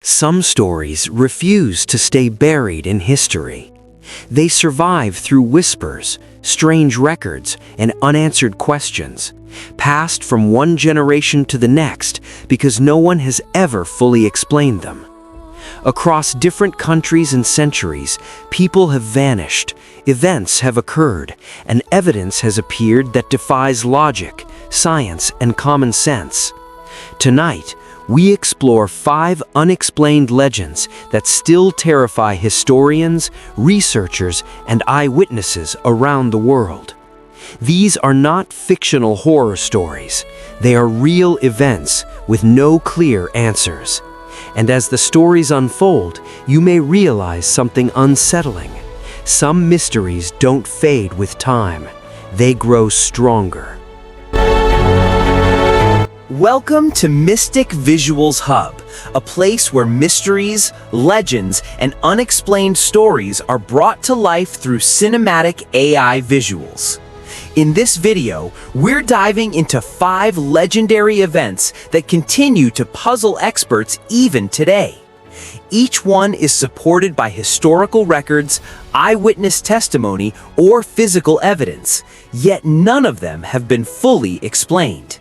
Some stories refuse to stay buried in history. They survive through whispers, strange records, and unanswered questions, passed from one generation to the next because no one has ever fully explained them. Across different countries and centuries, people have vanished, events have occurred, and evidence has appeared that defies logic, science, and common sense. Tonight, we explore 5 unexplained legends that still terrify historians, researchers, and eyewitnesses around the world. These are not fictional horror stories. They are real events with no clear answers. And as the stories unfold, you may realize something unsettling. Some mysteries don't fade with time. They grow stronger. Welcome to Mystic Visuals Hub, a place where mysteries, legends, and unexplained stories are brought to life through cinematic AI visuals. In this video, we're diving into 5 legendary events that continue to puzzle experts even today. Each one is supported by historical records, eyewitness testimony, or physical evidence, yet none of them have been fully explained.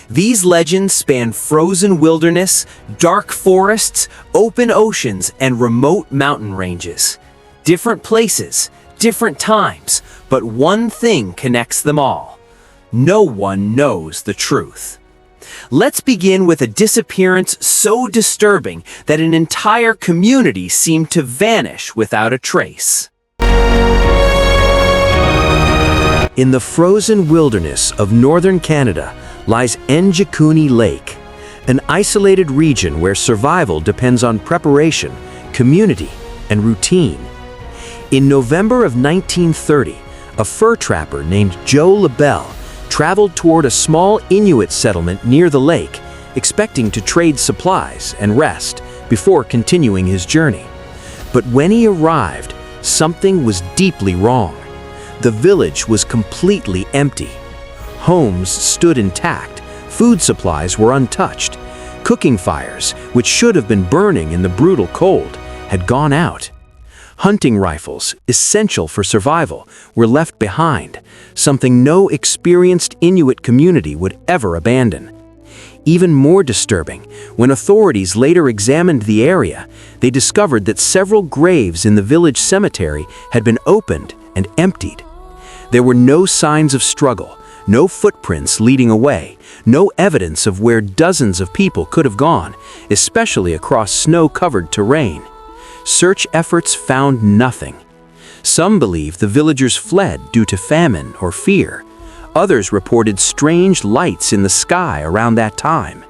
These legends span frozen wilderness, dark forests, open oceans, and remote mountain ranges. Different places, different times, but one thing connects them all. No one knows the truth. Let's begin with a disappearance so disturbing that an entire community seemed to vanish without a trace. In the frozen wilderness of northern Canada lies Enjekuni Lake, an isolated region where survival depends on preparation, community, and routine. In November of 1930, a fur trapper named Joe LaBelle traveled toward a small Inuit settlement near the lake, expecting to trade supplies and rest before continuing his journey. But when he arrived, something was deeply wrong. The village was completely empty. Homes stood intact, food supplies were untouched. Cooking fires, which should have been burning in the brutal cold, had gone out. Hunting rifles, essential for survival, were left behind, something no experienced Inuit community would ever abandon. Even more disturbing, when authorities later examined the area, they discovered that several graves in the village cemetery had been opened and emptied. There were no signs of struggle, no footprints leading away, no evidence of where dozens of people could have gone, especially across snow-covered terrain. Search efforts found nothing. Some believe the villagers fled due to famine or fear. Others reported strange lights in the sky around that time.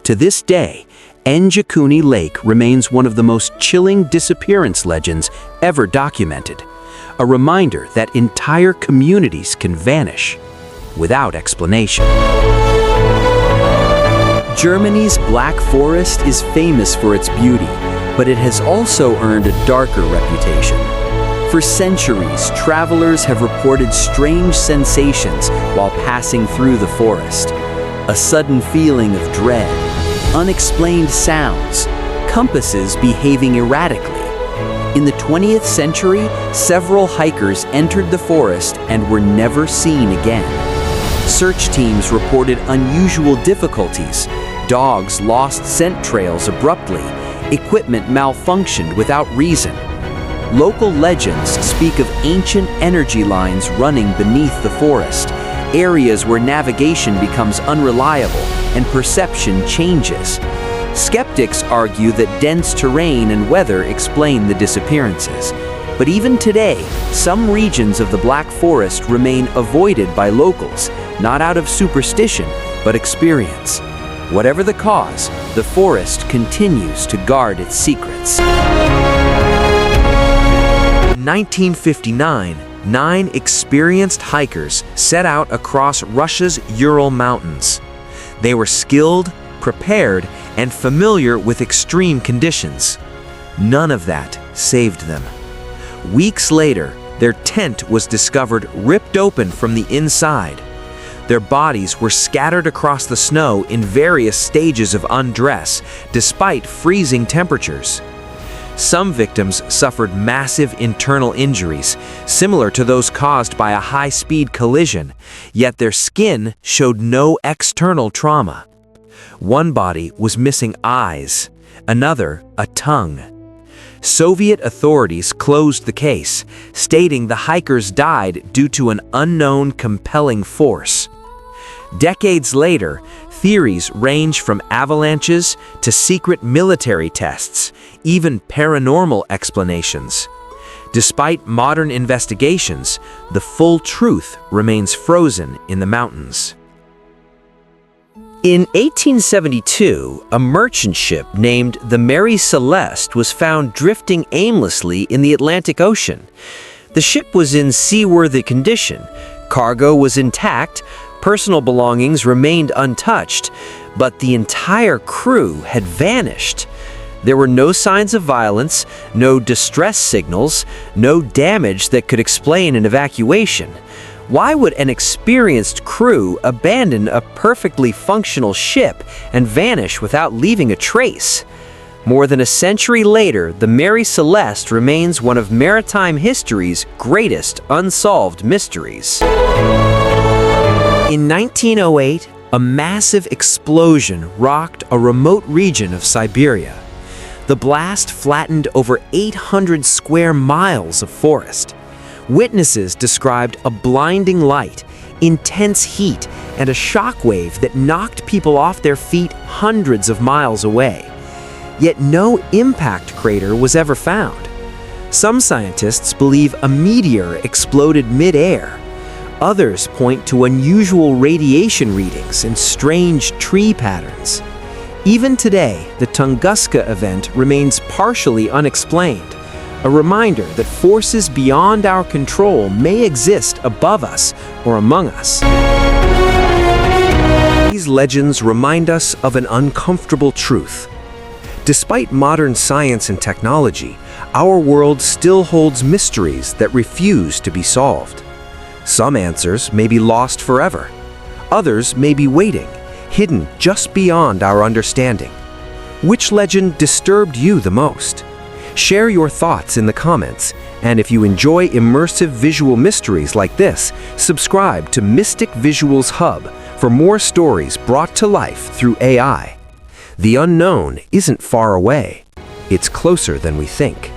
To this day, Enjekuni Lake remains one of the most chilling disappearance legends ever documented, a reminder that entire communities can vanish without explanation. Germany's Black Forest is famous for its beauty, but it has also earned a darker reputation. For centuries, travelers have reported strange sensations while passing through the forest. A sudden feeling of dread, unexplained sounds, compasses behaving erratically. In the 20th century, several hikers entered the forest and were never seen again. Search teams reported unusual difficulties. Dogs lost scent trails abruptly. Equipment malfunctioned without reason. Local legends speak of ancient energy lines running beneath the forest, areas where navigation becomes unreliable and perception changes. Skeptics argue that dense terrain and weather explain the disappearances. But even today, some regions of the Black Forest remain avoided by locals, not out of superstition, but experience. Whatever the cause, the forest continues to guard its secrets. In 1959, 9 experienced hikers set out across Russia's Ural Mountains. They were skilled, prepared, and familiar with extreme conditions. None of that saved them. Weeks later, their tent was discovered ripped open from the inside. Their bodies were scattered across the snow in various stages of undress, despite freezing temperatures. Some victims suffered massive internal injuries, similar to those caused by a high-speed collision, yet their skin showed no external trauma. One body was missing eyes, another a tongue. Soviet authorities closed the case, stating the hikers died due to an unknown compelling force. Decades later, theories range from avalanches to secret military tests, even paranormal explanations. Despite modern investigations, the full truth remains frozen in the mountains. In 1872, a merchant ship named the Mary Celeste was found drifting aimlessly in the Atlantic Ocean. The ship was in seaworthy condition, cargo was intact, personal belongings remained untouched, but the entire crew had vanished. There were no signs of violence, no distress signals, no damage that could explain an evacuation. Why would an experienced crew abandon a perfectly functional ship and vanish without leaving a trace? More than a century later, the Mary Celeste remains one of maritime history's greatest unsolved mysteries. In 1908, a massive explosion rocked a remote region of Siberia. The blast flattened over 800 square miles of forest. Witnesses described a blinding light, intense heat, and a shockwave that knocked people off their feet hundreds of miles away. Yet no impact crater was ever found. Some scientists believe a meteor exploded mid-air. Others point to unusual radiation readings and strange tree patterns. Even today, the Tunguska event remains partially unexplained, a reminder that forces beyond our control may exist above us or among us. These legends remind us of an uncomfortable truth. Despite modern science and technology, our world still holds mysteries that refuse to be solved. Some answers may be lost forever. Others may be waiting, hidden just beyond our understanding. Which legend disturbed you the most? Share your thoughts in the comments, and if you enjoy immersive visual mysteries like this, subscribe to Mystic Visuals Hub for more stories brought to life through AI. The unknown isn't far away. It's closer than we think.